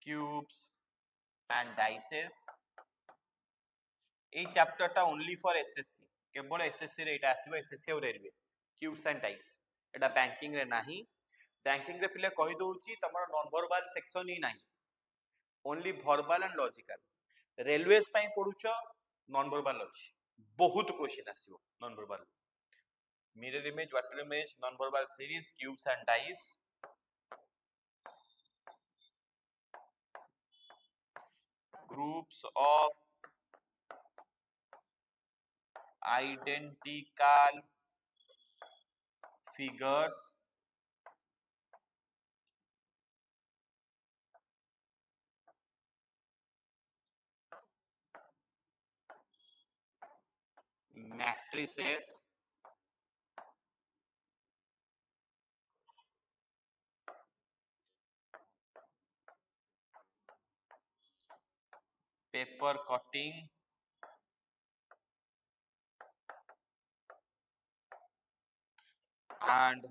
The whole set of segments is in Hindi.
cubes and dices এই চ্যাপ্টারটা only for SSC cable SSC রে এটা আসিব SSC আর রেলওয়ে cubes and dice এটা ব্যাংকিং রে नाही ব্যাংকিং রে পিলে কହି দଉଚি तमर नॉन वर्बल सेक्शन ही नाही only verbal and logical railways ପାଇଁ ପଢୁଛ नॉन वर्बल अछि बहुत क्वेश्चन आसीबो non verbal mirror image water image non verbal series cubes and dice groups of identical figures matrices paper cutting and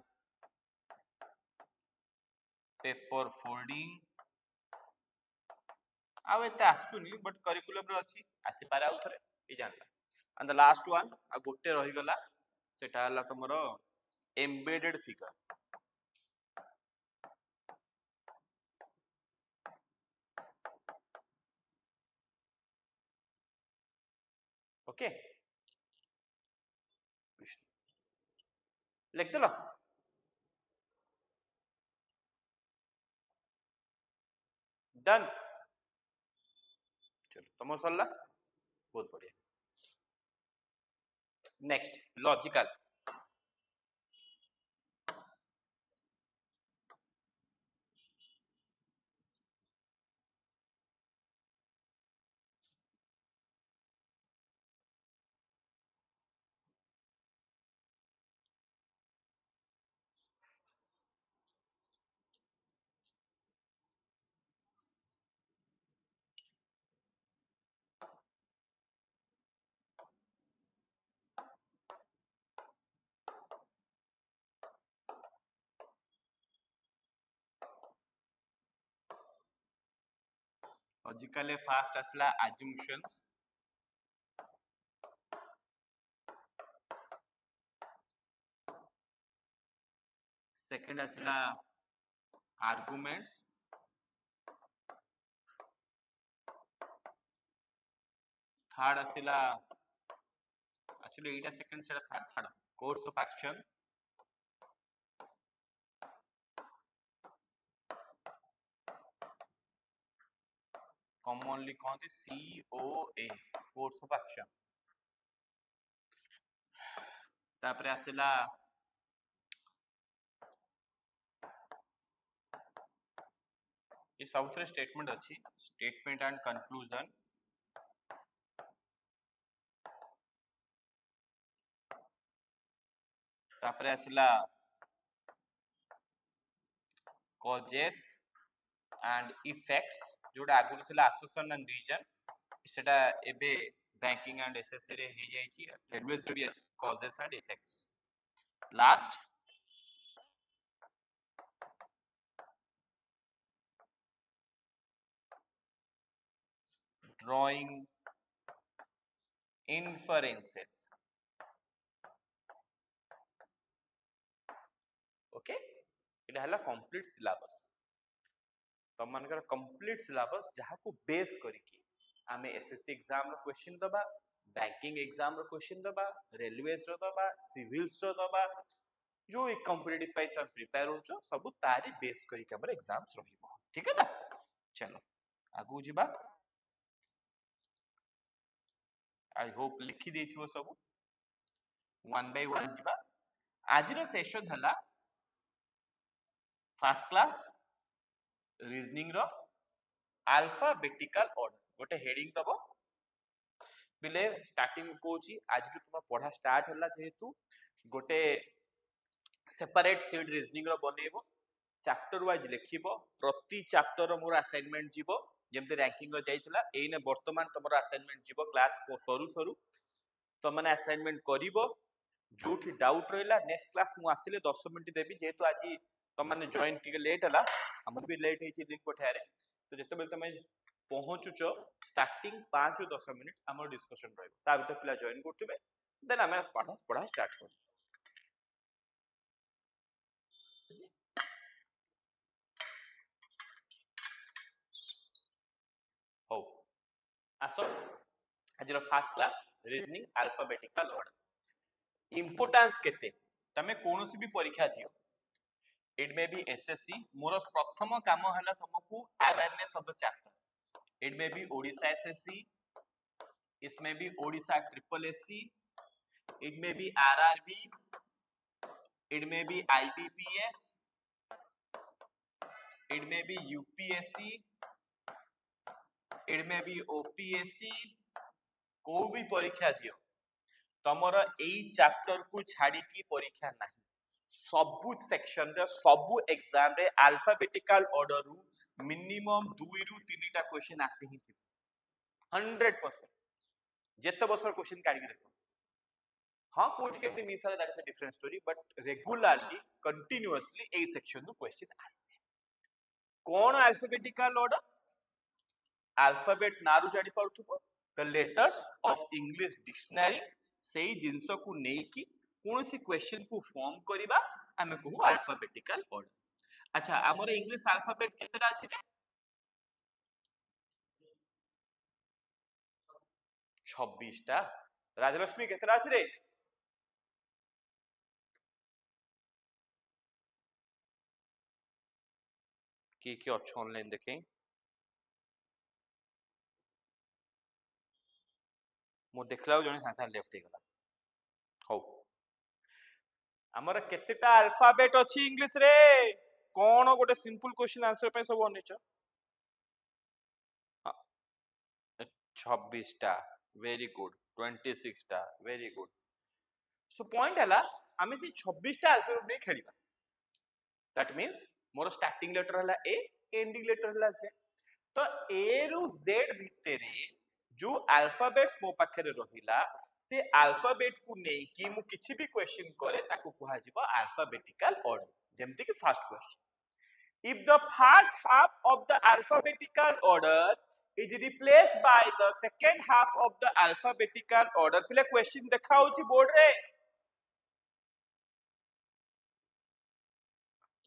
paper folding आउ एते आसुनी बट करिकुलम रे अछि आसी पारे आउ थरे ए जानला एंड द लास्ट वन आ गोटे रहि गला सेटा हला तमरो एम्बेडेड फिगर ओके लिख देलो डन चलो तमो सरला बहुत बढ़िया नेक्स्ट लॉजिकल लॉजिकल फास्ट असला assumptions सेकंड असला arguments थर्ड असला एक्चुअली एटा सेकंड सेटा third course of action commonly कहते COA कोर्स ऑफ एक्शन तापरे आसेला ये सब थरे स्टेटमेंट अछि स्टेटमेंट एंड कंक्लूजन तापरे आसेला causes and effects जोटा आगुल थिला assertion and reason सेटा एबे बैंकिंग एंड एसएससी रे हे जाई छी एडवाइस भी causes and effects last drawing inferences okay इटा हला कंप्लीट सिलेबस तम मानकर कंप्लीट सिलेबस जहा को बेस करिकी आमे एसएससी एग्जाम रो क्वेश्चन दबा बैंकिंग एग्जाम रो क्वेश्चन दबा रेलवेज रो दबा सिविल्स रो दबा जो एक कॉम्पिटिटिव पाई तम प्रिपेयर होचो सब तारी बेस करिके हमर एग्जाम्स रहिबो ठीक है ना चलो आगु जिबा आई होप लिखि देथिबो सब वन बाय वन जिबा आज रो सेशन हला फर्स्ट क्लास रीजनिंग रो अल्फाबेटिकल ऑर्डर गोटे हेडिंग दबो बिले स्टार्टिंग कोची आज तुम पढ़ा स्टार्ट होला जेहेतु गोटे सेपरेट सीट रीजनिंग रो बनेबो चैप्टर वाइज लिखिबो प्रति चैप्टर रो मोर असाइनमेंट जीवो जेमते रैंकिंग रो जाइतला एने वर्तमान तमरो असाइनमेंट जीवो क्लास को सरू सरू तो माने असाइनमेंट करिवो जोठी डाउट रहला नेक्स्ट क्लास मु आसिले 10 मिनिट देबी जेहेतु आज तुम माने जॉइन टिके लेट हला हमर भी लेट हेची लिंक पठारे तो जते बेले तमे पहुँचुचो स्टार्टिंग 5 ରୁ 10 मिनिट हमर डिस्कशन रहइबो ता भीतर पिला जॉइन करथिबे देन हमें पढ़ा स्टार्ट कर हो आसो आज first class reasoning alphabetical order importance केते तमे कोनोसी भी परीक्षा दियो इट मे बी एसएससी मोर प्रथम काम हला तुमको awareness of the chapter it may be Odisha SSC इसमें भी Odisha triple SC it may be RRB it may be IBPS it may be UPSC it may be OPSC को भी परीक्षा दियो तमर एई चैप्टर को छाड़ी की परीक्षा नहीं सबु सेक्शन रे सबु एग्जाम रे अल्फाबेटिकल ऑर्डर रु मिनिमम 2 ରୁ 3 टा क्वेश्चन आसी ही थी 100% जेते बसर क्वेश्चन काढी के देखो हाँ कोड के मिस है that is a different story but regularly continuously A section नु क्वेश्चन आसे कोन अल्फाबेटिकल ऑर्डर अल्फाबेट नारु जाडी पाउथबो the letters of English dictionary सेही जिंस को नै कि कोनोसी क्वेश्चन को फॉर्म करिबा हमें कहू अल्फाबेटिकल ऑर्डर अच्छा हमर इंग्लिश अल्फाबेट केतेटा अछि 26 टा राजलक्ष्मी केतेटा अछि रे की अच्छे ऑनलाइन देखें मो देखला जने सासा लेफ्ट गला हो हमर केतेटा अल्फाबेट अछि इंग्लिश रे कोन गोटे सिंपल क्वेश्चन आंसर पे सब अनिच 26 टा वेरी गुड 26 टा वेरी गुड सो पॉइंट हला हमें से 26 टा अल्फाबेट में खेलिबा that means more starting letter हला ए एंडिंग लेटर हला जे तो ए रु जेड भितरे जो अल्फाबेट्स मो पाखरे रहिला से अल्फाबेट को नै कि मु किछि भी क्वेश्चन करे ताको कुहा जिवो अल्फाबेटिकल ऑर्डर जेमति कि first question if the first half of the alphabetical order is replaced by the second half of the alphabetical order पहले क्वेश्चन देखा होची बोर्ड रे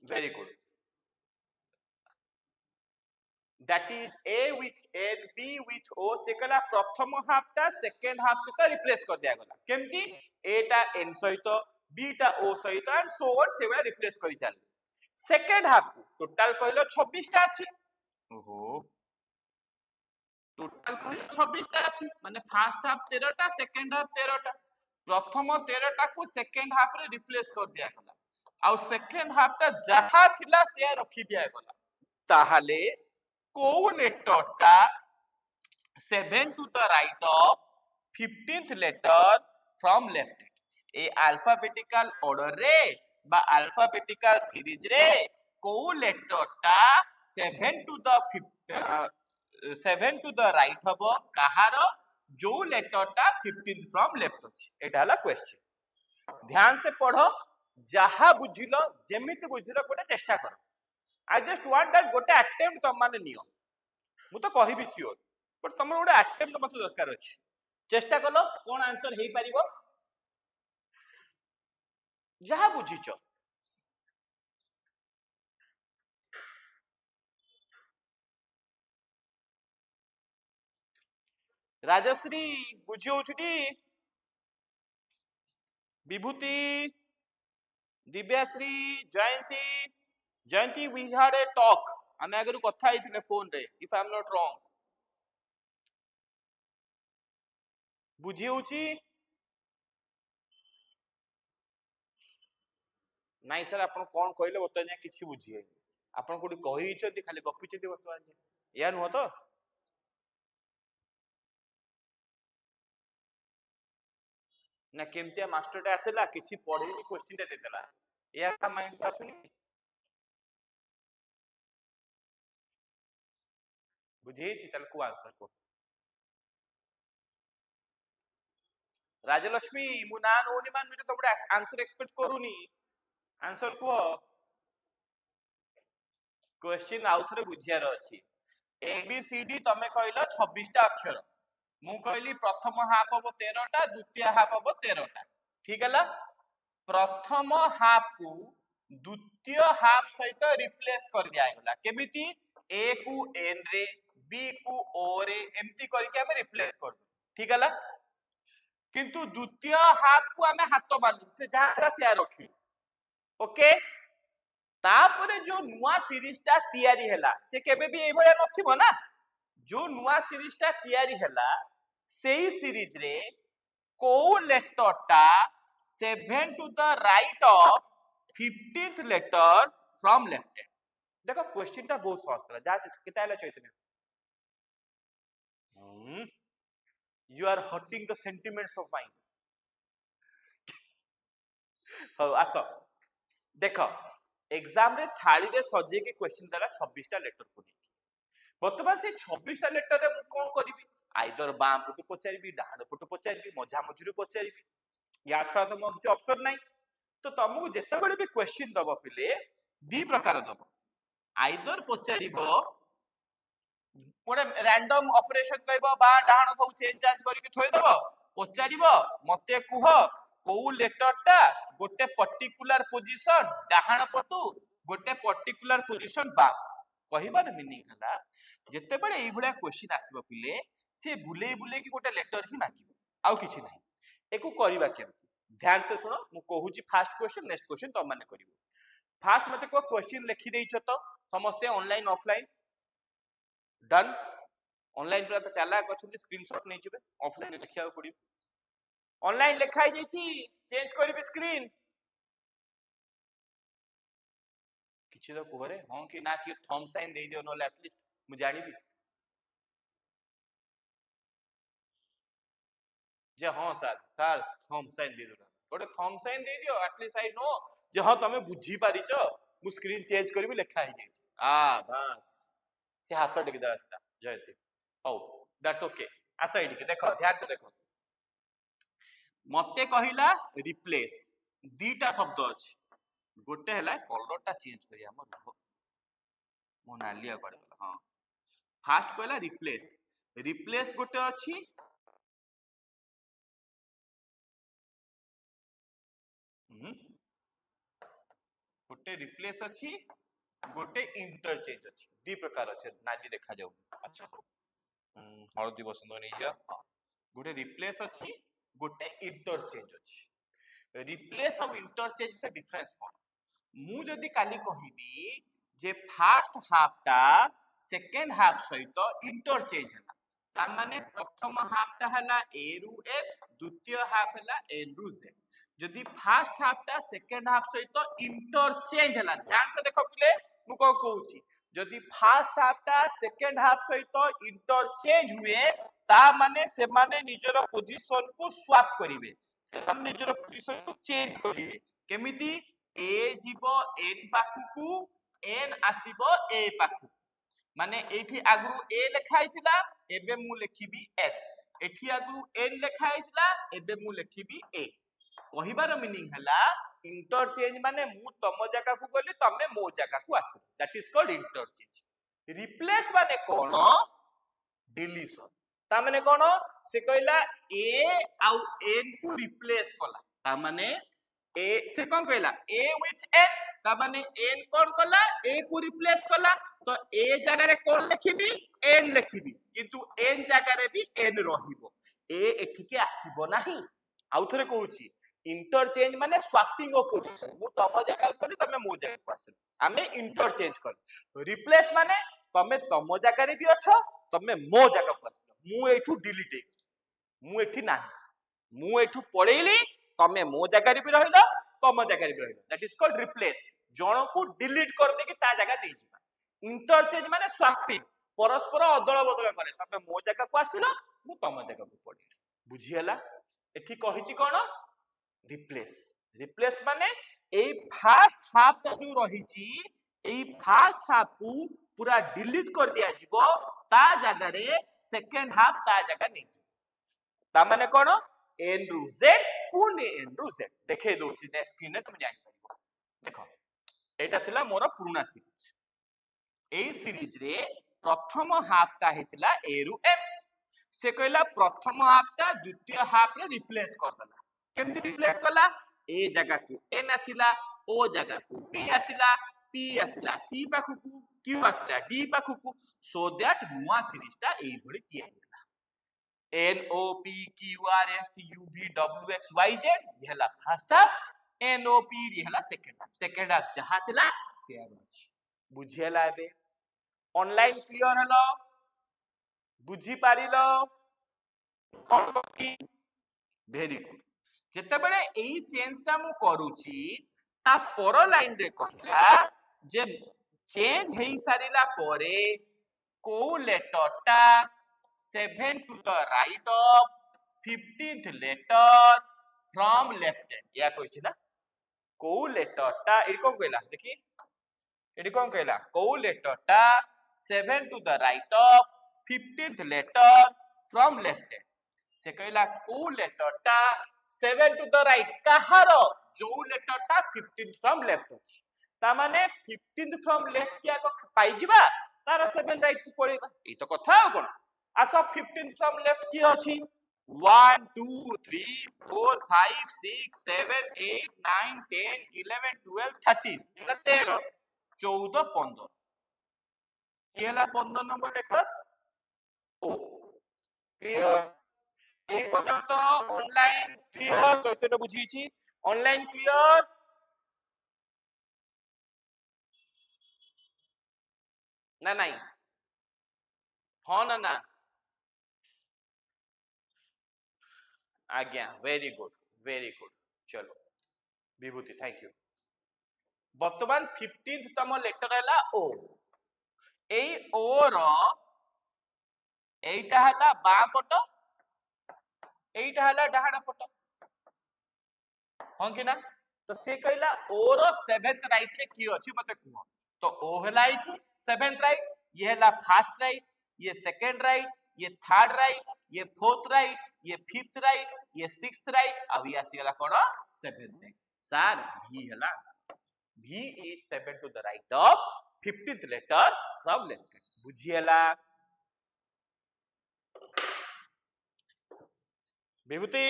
very good that is a with n b with o से कला प्रथम हाफ ता सेकंड हाफ से रिप्लेस कर दिया गला केमती a टा n सहित b टा o सहित एंड सो ऑन सेवा रिप्लेस करी चल सेकंड हाफ टोटल कहलो 26 टा अछि ओहो टोटल कहलो 26 टा अछि माने फर्स्ट हाफ 13 टा सेकंड हाफ 13 टा प्रथम 13 टा को सेकंड हाफ रे रिप्लेस कर दिया गला आ सेकंड हाफ टा जहा थिला से रखी दिया गला ताहाले को लेटर टा 7 to the right of 15th letter from left A alphabetical order रे बा अल्फाबेटिकल सीरीज रे को लेटर टा 7 to the 7 to the right हबो कहार जो लेटर टा 15th from left अछि एटा हला क्वेश्चन ध्यान से पढ़ो जहा बुझिलो जेमिति बुझिलो गोटे चेष्टा करो आई जस्ट वांट दैट गोटे अटेम्प्ट तुम माने नियो मु तो कहिबी सियोर बट तुम गोटे अटेम्प्ट मत दरकार अछि चेष्टा कलो कोन आंसर हेई परिबो जहा बुझिचो राजश्री बुझी होछुटी विभूति दिव्याश्री जयंती जयंती वी हैड ए टॉक हमें अगर कथा हिथिले फोन रे if I am not wrong बुझी होची नाइ सर आपण कोन कहले बता जा किछि बुझी आपण कोडी कहि छथि खाली गपि छथि बतवा या नुह तो ना केमतिया मास्टर टे आसेला किछि पढिनी क्वेश्चन टे देतेला या माइंड को आसुनी बुझी छि तल को आंसर को राजलक्ष्मी मुना नोनी मान मिटे तो आंसर एक्सपेक्ट करूनी आंसर को क्वेश्चन आउ थरे बुझियार अछि ए बी सी डी तमे कहलो 26 टा अक्षर मु कहली प्रथम हाफ हम 13 टा द्वितीय हाफ हम 13 टा ठीक है प्रथम हाफ को द्वितीय हाफ सहित रिप्लेस कर दिया गला केमिति ए को एन रे बी को ओ रे एमती करके हम रिप्लेस कर दो ठीक है किंतु द्वितीय हाफ को हमें हाथ मारलु से जहां था से रखी ओके तापरे जो नुआ सीरीज टा तैयारी हैला से केबे भी ए भलिया नथिबो ना जो नुआ सीरीज टा तैयारी हैला सेही सीरीज रे को लेटर टा 7 to the right of 15th letter from left hand देखो क्वेश्चन टा बहुत सहज कला जा केता हैला Chaitanya you are hurting the sentiments of mind हो आसो देखो एग्जाम रे थाली रे सजे के क्वेश्चन देला 26 टा लेटर को बर्तमान से 26 टा लेटर रे मु कोन करिवि आइदर बाम पटु पचारिबि डाहाण पटु पचारिबि मझा मझिरु पचारिबि या छा तो मो किछ ऑप्शन नाही तो तुमको जेते बेले भी क्वेश्चन दबो पिले दी प्रकार दबो आइदर पचारिबो गोटे रैंडम ऑपरेशन कहबो बा डाहाण सब चेंज चार्ज करके थोइ दबो पचारिबो मते कुह को लेटर टा गोटे पर्टिकुलर पोजीशन डाहाण पटु गोटे पर्टिकुलर पोजीशन बा कहिबार मीनिंग हला जेते बेले एई भलिया क्वेश्चन आसीबो पिले से बुले बुले की गोटे लेटर ही मागिबो आउ किछि नाही एको करिबा केमति ध्यान से सुनो मु कहूची फास्ट क्वेश्चन नेक्स्ट क्वेश्चन तो माने करिवो फास्ट मते को क्वेश्चन लिखि देइछो तो समस्ते ऑनलाइन ऑफलाइन डन ऑनलाइन पर तो चला करछन स्क्रीनशॉट नै जिवे ऑफलाइन लिखिया पड़ी ऑनलाइन लिखाई जैछि चेंज करबी स्क्रीन किछि तो कोहरे हां कि ना कि थंब साइन दे दियो नले एटलीस्ट मु जानिबी जे हां सर थंब साइन दे दो गोटे थंब साइन दे दियो एटलीस्ट आई नो जे हां तमे बुझी पारिचो मु स्क्रीन चेंज करबी लिखा ही जैछि बस से हाथ टेक देला सीधा जयती हो दैट्स ओके आसा एठी देखो ध्यान से देखो मते कहिला रिप्लेस दीटा शब्द अछि गोटे हला कलर टा चेंज करिया हमर मो नालिया पड़े हां फास्ट कहला रिप्लेस रिप्लेस गोटे अछि गोटे रिप्लेस अछि गोटे इंटरचेंज अछि दी प्रकार अछि नाली देखा जाउ अच्छा हळदी बसंत नै जा गोटे रिप्लेस अछि गोटे इंटरचेंज अछि रिप्लेस और इंटरचेंज द डिफरेंस कोन मु जदी काली कहिबी जे फर्स्ट हाफ टा सेकंड हाफ सहित इंटरचेंज हला तार माने प्रथम हाफ टा हला ए रु एफ द्वितीय हाफ हला एन रु जेड जदी फर्स्ट हाफ टा सेकंड हाफ सहित इंटरचेंज हला ध्यान से देखो पिले मु को कहूची जदी फर्स्ट हाफ टा सेकंड हाफ सहित इंटरचेंज हुए ता माने से माने निजर पोजीशन को स्वैप करिवे से माने निजर पोजीशन को चेंज करिवे केमिति ए जीवो एन पाखु को एन आसीबो ए पाखु माने एठी आगु ए लिखा हितला एबे मु लिखिबी एन एठी आगु एन लिखा हितला एबे मु लिखिबी ए कहिबार मीनिंग हला इंटरचेंज माने मु तम जगह को गली तमे मो जगह को आसो that is called interchange replace माने कोन डिलीशन ता माने कोन से कहला ए आउ एन को रिप्लेस कला ता माने ए से कोन कहला ए विथ एन ता माने एन कोन कला ए को रिप्लेस कला तो ए जगह रे कोन लिखिबी एन लिखिबी किंतु एन जगह रे भी एन रहिबो ए एठी के आसीबो नाही आउ थरे कहूची इंटरचेंज माने स्वैपिंग ऑफ पोजीशन मु तम जगह को तमे मो जगह को आसो आमे इंटरचेंज कर रिप्लेस माने तमे तम जगह रे भी अछो तमे मो जगह को आसो मु एठू डिलीट मु एठी नाही मु एठू पळेइली तमे मो जगह रे भी रहिलो तम जगह रे भी रहिलो दैट इज कॉल्ड रिप्लेस जण को डिलीट कर दे कि ता जगह दे जिबा इंटरचेंज माने स्वैपिंग परस्पर अदल बदल करे तमे मो जगह को आसिलो मु तम जगह को पळेइली बुझी हला एठी कहिची कोन रिप्लेस रिप्लेस माने एई फर्स्ट हाफ ता जो रहिची एई फर्स्ट हाफ को पूरा डिलीट कर दिया जिवो ता जगह रे सेकंड हाफ ता जगह नै ता माने कोन एन रु जेड पुनी एन रु जेड देखे दोची ने स्क्रीन रे तुम जानि परबो देखो एटा थिला मोर पुराना सीरीज एई सीरीज रे प्रथम हाफ टा हेतिला ए रु एम से कहला प्रथम हाफ टा द्वितीय हाफ रे रिप्लेस कर देला केमती रिप्लेस कला ए जगह को एन आसिला ओ जगह को बी आसिला पी आसिला सी पाखु को क्यू आसिला डी पाखु को सो दैट नुआ सीरीज टा एई भଳି तैयारी N O P Q R S T U V W X Y Z ये हला first half N O P ये हला सेकंड हाफ जहा थिला शेयर अछि बुझियला एबे ऑनलाइन क्लियर हलो बुझी पारिलो भेरी गुड जेते बेले एई चेंज ता मु करूची ता पर लाइन रे कहला जे चेंज हेई सारिला परे को लेटर टा 7 to the right of 15th letter from left hand या कहछि ना को लेटर टा एडी कोन कहला देखि एडी कोन कहला को लेटर टा 7 to the right of 15th letter from left hand से कहला को लेटर टा 7 to the right कहार जो लेटर टा 15th from left अछि ता माने 15th from left किया पाई जिबा तार 7 राइट को पड़ेबा ए तो कथा हो कोन आसा 15th from left की अछि 1 2 3 4 5 6 7 8 9 10 11 12 13 एला 13 14 15 की हला 15 नंबर लेटर ओ क्लियर এই পর্যন্ত অনলাইন ক্লিয়ার চৈতন্য বুঝিয়েছি অনলাইন ক্লিয়ার না নাই हाँ ना ना आज्ञा वेरी गुड चलो विभूति थैंक यू बर्तमान 15th तम लेटर हैला ओ एई ओ रो एइटा हैला बा पट एइटा हैला डाहाण पट हां कि ना तो से कहला ओ रो 7th राइट रे की अछि मते कुहो तो ओ हैला इठी 7th राइट ये हैला फर्स्ट राइट ये सेकंड राइट ये थर्ड राइट ये फोर्थ राइट ये फिफ्थ राइट ये सिक्स्थ राइट अब ये आसी गला कोन 7th राइट सर भी हैला V is 7 to the right of 15th letter from left hand बुझियला विभूति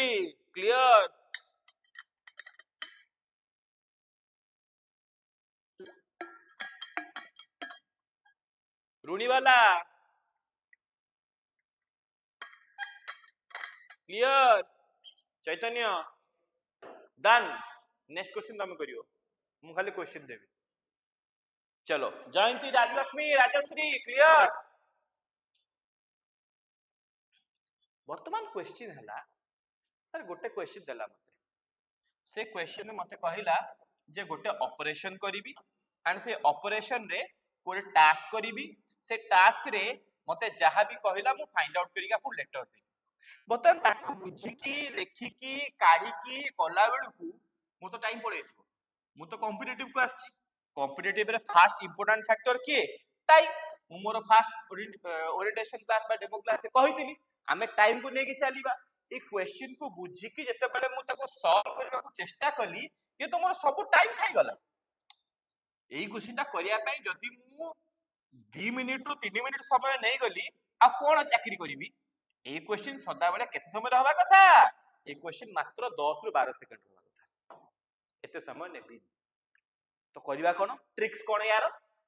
क्लियर रूनी वाला clear Chaitanya done next question तुम करियो मु खाली क्वेश्चन देबी चलो जयंती राजलक्ष्मी राजश्री क्लियर वर्तमान क्वेश्चन हला सर गोटे क्वेश्चन देला मते से क्वेश्चन मते कहिला जे गोटे ऑपरेशन करिवि एंड से ऑपरेशन रे कोई टास्क करिवि से टास्क रे मते जहा भी कहिला मु फाइंड आउट करिका आपन लेटर दे बतन ताको बुझी की लेखि की काढी की कोला बेलु को मु तो टाइम पड़े मु तो कॉम्पिटिटिव को आछि कॉम्पिटिटिव रे फर्स्ट इंपोर्टेंट फैक्टर के टाइम मु मोर फर्स्ट ओरिएंटेशन क्लास बा डेमो क्लास से कहितली हमें टाइम को लेके चलीबा ए क्वेश्चन को बुझी की जते बेले मु ताको सॉल्व करबा को चेष्टा कली ये तो मोर सब टाइम खाई गला एई क्वेश्चन टा करिया पई जदी मु 2 मिनिट रु 3 मिनिट समय नै गली आ कोन चाकरी करिवि ए क्वेश्चन सदा बेले केते समय रहबा कथा ए क्वेश्चन मात्र 10 रु 12 सेकंड रहबा कथा एते समय नेबी तो करिवा कोन ट्रिक्स कोन यार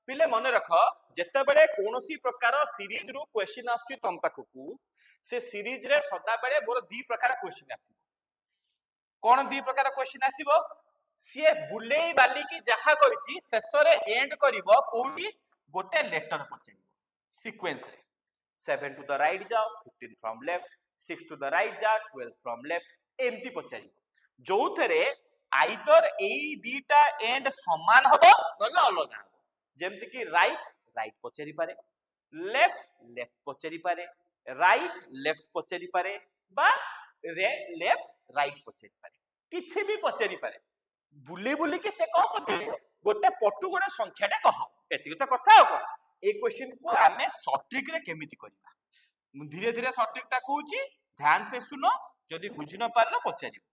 पिले मने रख जते बेले कोनोसी प्रकार सीरीज रु क्वेश्चन आछी तम पाखकू से सीरीज रे सदा बेले मोर दी प्रकार क्वेश्चन आसीबो कोन दी प्रकार क्वेश्चन आसीबो सिए बुलेई बाली की जहा करिछि शेष रे एंड करिवो कोठी गोटे लेटर पछिबो सीक्वेंस रे 7 टू द राइट जाओ 15 from left 6 to the right जा 12 फ्रॉम लेफ्ट एमती पछारिबो जोथरे आइदर एई दीटा एंड समान हबो नले अलग हबो जेमति कि राइट राइट पछारि पारे लेफ्ट लेफ्ट पछारि पारे राइट लेफ्ट पछारि पारे बा लेफ्ट राइट पछारि पारे किछि भी पछारि पारे बुली बुली के से को पछारिबो गोटे पटु गोटे संख्याटा कह एति तो कथा हो ए क्वेश्चन को हमें शॉर्ट ट्रिक रे केमिति करिबा धीरे धीरे शॉर्ट ट्रिक टा कहूची ध्यान से सुनो जदी बुझी न पारलो पछारिबो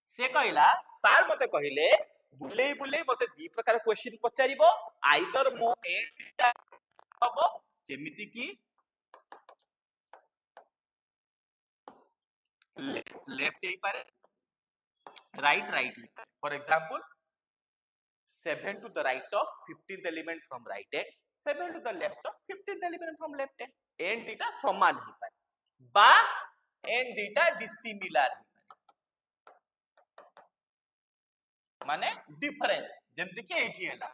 से कहला सार मते कहिले बुलेई बुलेई मते दी प्रकार क्वेश्चन पछारिबो आइदर मो एंड हबो जेमिति की लेफ्ट लेफ्ट ही पारे राइट राइट ही पारे for example 7 to the right of 15th element from right hand 7 to the left of 15th element from left hand and दिटा समान ही पारे बा एंड दिटा डिसिमिलार ही पारे माने डिफरेंस जेमति कि एठी हैला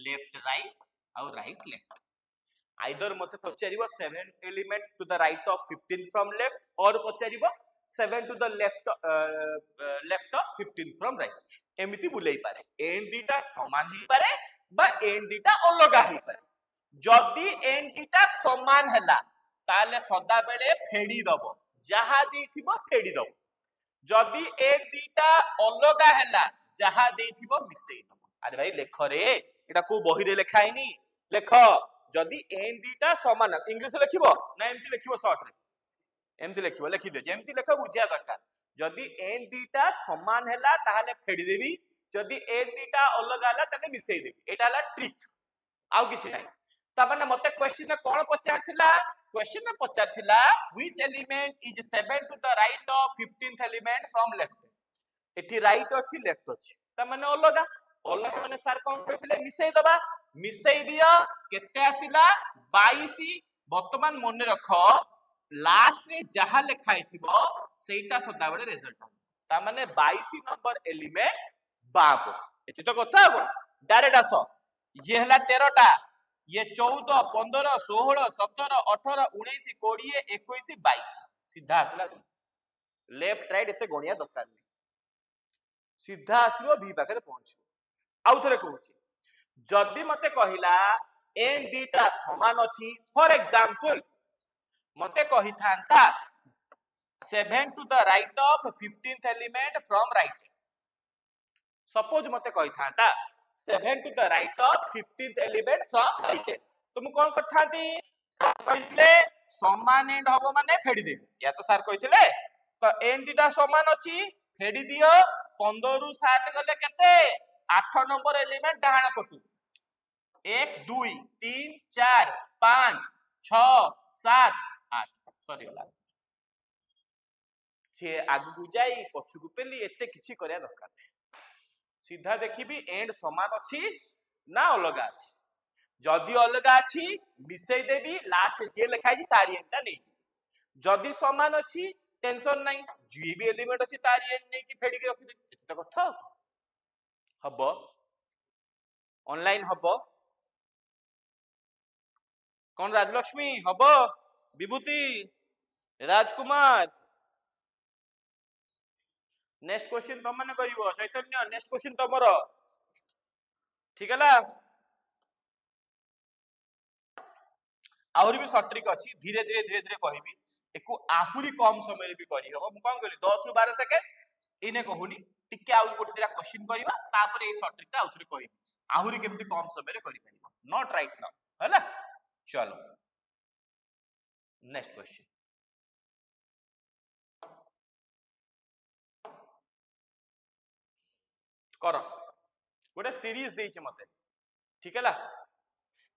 left right or right left either मते पचारिबो 7 element to the right of 15 from left or पचारिबो 7 to the left left of 15 from right एमिति बुलेई पारे एंड दिटा समान ही पारे बा एंड दिटा अलगा ही पारे जदी एंड दिटा समान हैला ताले सदा बेले फेडी दबो जहा देथिबो फेडी दबो जदी एंड दिटा अलगा हैला जहा देथिबो मिसेई दबो अरे भाई लेख रे एटा को बही रे लेखा हैनी लेख जदी एंड दिटा समान इंग्लिश लिखिबो ना एमती लिखिबो शॉर्ट रे एमती लिखिबो लिखि दे जेमती लेख बुझिया दरकार जदी एंड दिटा समान हैला ताहाले फेडी देबी जदी एंड दिटा अलग हैला ताले मिसेई देबी एटा हला ट्रिक आउ किछि नाही ता माने मते क्वेश्चन कोन पचारथिला क्वेश्चन में पचारथिला which element is 7 to the right of 15th element from left एठी राइट अछि लेफ्ट अछि ता माने अलगा अलगा माने सर कोन कहथिले मिसेई दियो केते आसिला 22 वर्तमान मने रख लास्ट रे जहा लिखाई थिबो सेटा सदा बडे रिजल्ट ता माने 22 नंबर एलिमेंट बाप एति तो कथा हो डायरेक्ट आसो ये हला 13 टा ये 14 15 16 17 18 19 20 21 22 सीधा आसला लेफ्ट राइट एते गणिया दरकार नहीं सीधा आसीबो भी पाखरे पहुंचो आउ थरे कहूची जदी मते कहिला एंड दीटा समान अछि फॉर एग्जांपल मते कहि थांता 7 to the right of 15th element from right suppose मते कहि थांता 7 to the right of 15th element from right तो मु कोन करथांती कहिले समान एंड हबो माने फेडी दे या तो सर कहिथिले तो एंड दीटा समान अछि फेडी दियो 15 रु 7 गले केते 8 नंबर एलिमेंट डाहाना पटु 1 2 3 4 5 6 7 8 सॉरी गला से आगु जाई पछुकु पेली एते किछि करिया दरकार नै सीधा देखिबी एंड समान अछि ना अलगा अछि जदी अलगा अछि मिसेई देबी लास्ट जे लिखाई जी तारी एंडटा नै जी जदी समान अछि टेंशन नै जी भी एलिमेंट अछि तारी एंड नै कि फेडी के रखि दे एते कथा हबो ऑनलाइन हबो कौन राजलक्ष्मी हबो विभूति राजकुमार नेक्स्ट क्वेश्चन तुम माने करिवो चैतन्य नेक्स्ट क्वेश्चन तमरो ठीक है आहुरी भी शॉर्ट ट्रिक अछि धीरे धीरे कहबी एको आहुरी कम समय रे भी करी हबो मु कोन कहली 10 रु 12 सेकंड इने कहूनी टिके आउ गोटे दिरा क्वेश्चन करिवा तापर ए शॉर्ट ट्रिक आउथरे कहबी आहुरी केमती कम समय रे करि परिबो नॉट राइट नाउ हैला चलो नेक्स्ट क्वेश्चन करो गोटे सीरीज देइछ मते ठीक है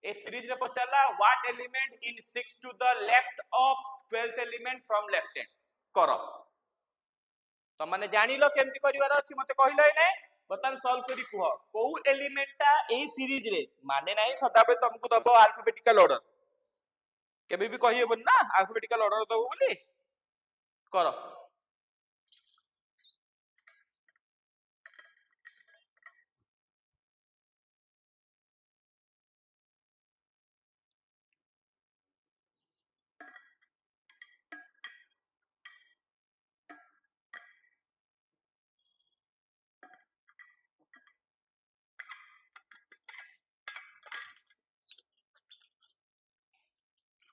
ए सीरीज रे पचारला what element in 6 to the left of 12th element from left hand करो तो माने जानि लो केमती करिवार अछि मते कहिलो नै बतन सॉल्व करी कुह को एलिमेंटटा ए सीरीज रे माने नाही सदाबे तुमको दबो अल्फाबेटिकल ऑर्डर केबे भी कहि हेबन ना अल्फाबेटिकल ऑर्डर दबो बोली करो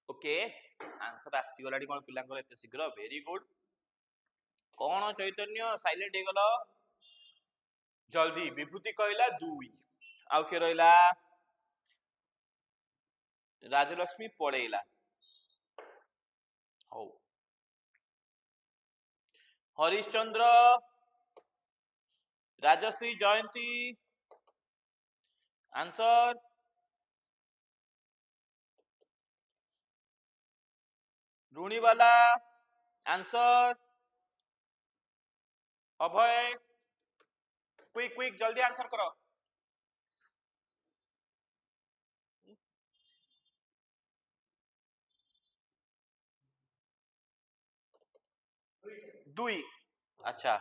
ओके आंसर आसी गलाडी कोन पिलांकर एते शीघ्र वेरी गुड कोन चैतन्य साइलेंट हे गलो जल्दी विभूति कहला 2 आउ के रहला राजलक्ष्मी पड़ेला हो हरिश्चंद्र राजश्री जयंती आंसर ऋणी वाला आंसर अभय क्विक क्विक जल्दी आंसर करो 2 अच्छा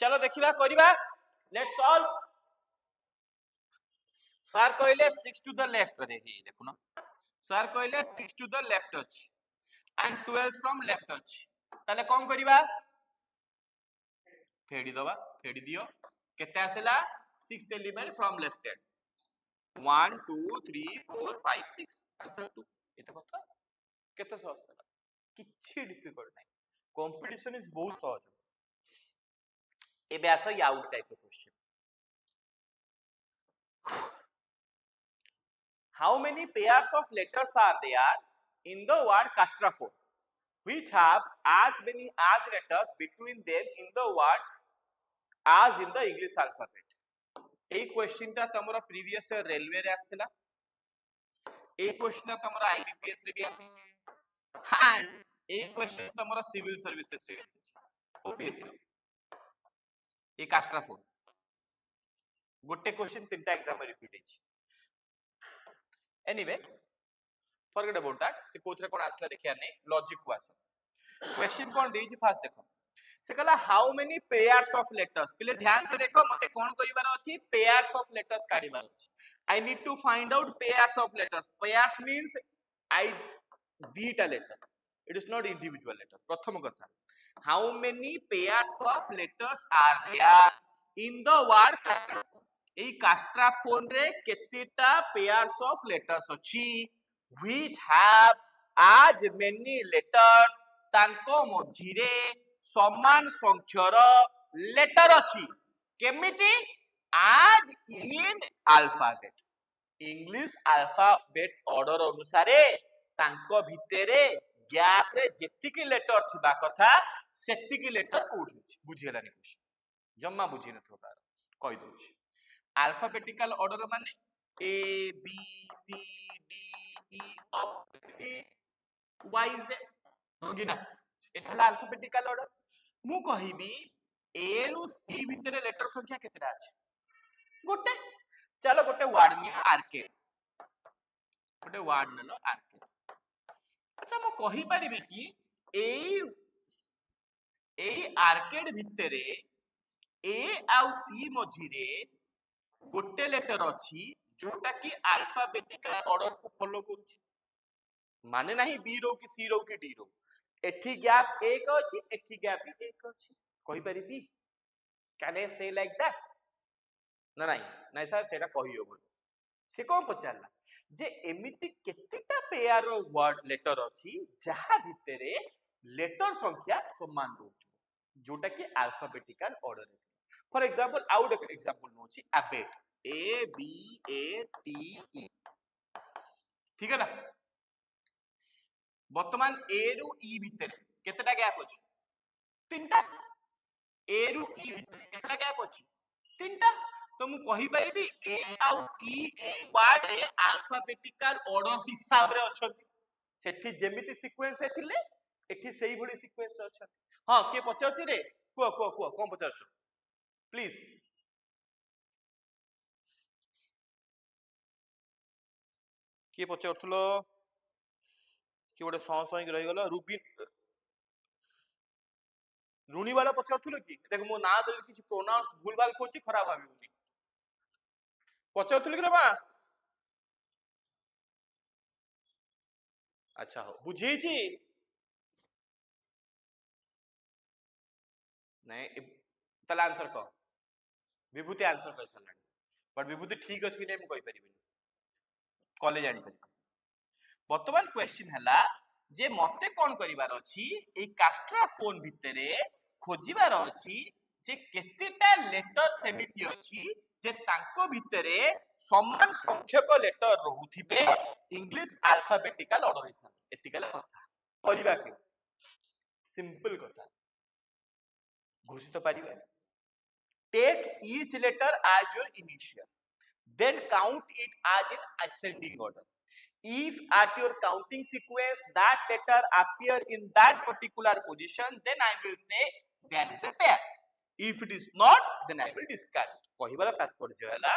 चलो देखिबा करिबा लेट्स सॉल्व सर कहले 6 टू द लेफ्ट रे देखुन सर कहले 6 टू द लेफ्ट अछि एंड 12 फ्रॉम लेफ्ट अछि ताले कोन करिबा फेडी दबा फेडी दियो केते आसेला 6th element from left hand 1 2 3 4 5 6 answer 2 एते कथा केते सहज तला किछि डिफिकल्ट नाही कंपटीशन इज बहुत सहज एबे आसो या out type of question how many pairs of letters are there in the word castraphone which have as many as letters between them in the word as in the English alphabet এই কোশ্চেনটা তোমরা প্রিভিয়াস রেলওয়ে রে আসছিলা এই কোশ্চেনটা তোমরা আইবিপিএস রে বি আসিছে and এই কোশ্চেন তোমরা সিভিল সার্ভিসেস রে আসিছে ওপিএসসি রে এই কাস্ট্রাফোন গোটে কোশ্চেন তিনটা এক্সাম রে রিপিট ହେଇଛି anyway forget about that से कोथरे कोन आसला देखिया नै लॉजिक को आस क्वेश्चन कोन देइछि फास्ट देखो से कहला how many pairs of letters पहले ध्यान से देखो मते कोन करिवार अछि पेयर्स ऑफ लेटर्स काढिबार अछि I need to find out pairs of letters pairs means I दीटा letter it is not individual letter प्रथम कथा how many pairs of letters are there in the word এই কাস্ট্রাফোন রে কেতেটা পেয়ার্স অফ লেটার্স ଅଛି which have as many letters ତାଙ୍କ ମଝିରେ ସମାନ ସଂଖ୍ୟାର ଲେଟର ଅଛି କେମିତି as in alphabet English Alphabet order ଅନୁସାରେ ତାଙ୍କ ଭିତରେ ଗ୍ୟାପ ରେ ଯେତିକି ଲେଟର ଥିବା କଥା ସେତିକି ଲେଟର କୋଉଠି ଅଛି ବୁଝିହେଲାନି କ୍वेଶ୍ଚन ଜम्मा ବୁଝି ନଥିବ ତାର କହି ଦଉଛି alphabetical order माने A B C D E F Y Z होगी ना एटा हला alphabetical order मु कहिबी A रु C भितरे लेटर संख्या केतेटा अछि गोटे चलो गोटे वर्ड नि आर्केड गोटे वर्ड नलो आर्केड अच्छा मु कहि परिबी कि एई आर्केड भितरे A आउ C मझिरे गोटे लेटर अछि जोटा कि अल्फाबेटिकल ऑर्डर को फॉलो करूछि माने नाही बी रो कि सी रो कि डी रो एठी गैप एक अछि एठी गैप एक अछि कहि परिबी कैन आई से लाइक दैट ना नाही नाही सर सेटा कहि होबो से कोन पचारला जे एमिति केतेटा पेयर रो वर्ड लेटर अछि जहा भितरे लेटर संख्या समान रहउथि जोटा कि alphabetical order for example out example नोछि अबेट A B A T E ठीक है ना वर्तमान A रु E भितरे केतेटा गैप अछि तीनटा A रु E भितरे केतेटा गैप अछि तीनटा तो मु कहि परिबी A आउ E ए वर्ड रे अल्फाबेटिकल ऑर्डर हिसाब रे अछंती सेठी जेमिति सीक्वेंस रे थिले एठी सेही भली सीक्वेंस रे अछंती हां के पचाउछि रे को कोन पचाउछ प्लीज किए पचारुथलो कि गोटे सही रही गला रूबी ऋणी वाला पचारुथलो कि देख मो ना दे किछि प्रोनाउंस भूल भाल कोछि खराब भाबिउनी पचारुथलो कि रे बा अच्छा हो बुझेछि नहीं तला आंसर कह विभूति आंसर कर सलानी बट विभूति ठीक अछि कि नै मु कहि परिबिनी कॉलेज जानि परिबी वर्तमान क्वेश्चन हला जे मते कोन करिवार अछि ए कास्ट्राफोन भितरे खोजिबार अछि जे केतेटा लेटर सेमिति अछि जे तांको भितरे समान संख्यक लेटर रहुथिबे इंग्लिश अल्फाबेटिकल ऑर्डर हिसाब एतिकल कथा परिबा के सिंपल कथा घोषित परिबा take each letter as your initial then count it as in ascending order if at your counting sequence that letter appear in that particular position, then I will say there is a pair. If it is not, then I will discard. କହିବାର ତାତ୍ପର୍ଯ୍ୟ ହେଲା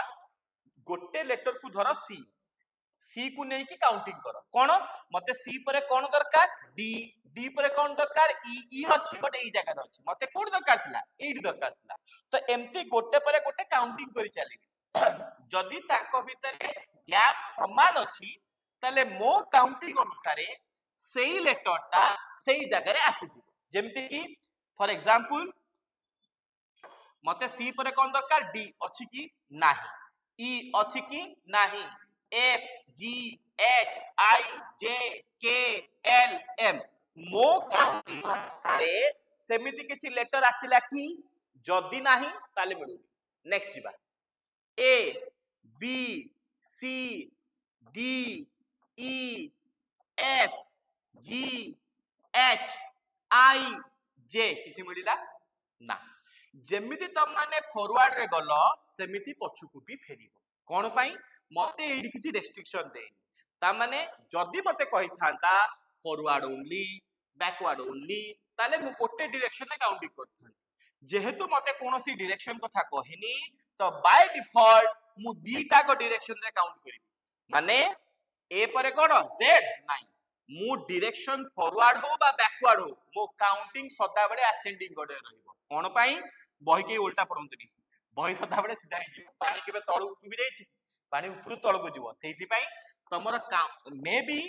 ଗୋଟେ letter କୁ ଧର C, C କୁ ନେଇକି କାଉଣ୍ଟିଂ କର कोन मते C परे कोन दरकार D, D परे कोन दरकार E, E अछि बट एई जगह अछि मते कोड दरकार थिला एइट दरकार थिला तो एम्ति गोटे परे गोटे काउंटिंग करि चली जदि ताको भितरे गैप समान अछि ताले मो काउंटिंग अनुसार सेई लेटरटा सेई जगह रे आसी जिवो जेमति कि फॉर एग्जांपल मते सी परे कोन दरकार डी अछि कि नाही ई अछि कि नाही एफ जी एच आई जे के एल एम मो काउंटिंग अनुसार सेमिति किछि लेटर आसिला कि जदि नाही ताले मिलु नेक्स्ट जिबा A B C D E F G H I J किछि मिलिला ना जेमिति तम माने फॉरवर्ड रे गलो सेमिति पछुकु भी फेरिबो कोन पई मते एडी किछि रेस्ट्रिक्शन देनी ता माने जदि मते कहि थांता फॉरवर्ड ओनली बैकवर्ड ओनली ताले मु कोटे डायरेक्शन रे काउंटिंग करथां जेहेतु मते कोनोसी डायरेक्शन कथा कहिनी तो बाय डिफॉल्ट मु दीटा को डायरेक्शन रे काउंट करिबी माने ए परे कोन z नाही मु डायरेक्शन फॉरवर्ड हो बा बैकवर्ड हो मो काउंटिंग सदा बडे असेंडिंग गडे रहिबो कोन पई बही के उल्टा पडंतनी बही सदा बडे सीधा ही जिवो पानी केबे तळु उबि जाईछि पानी उपरु तळु को जिवो सेहिति पई तमरो मे बी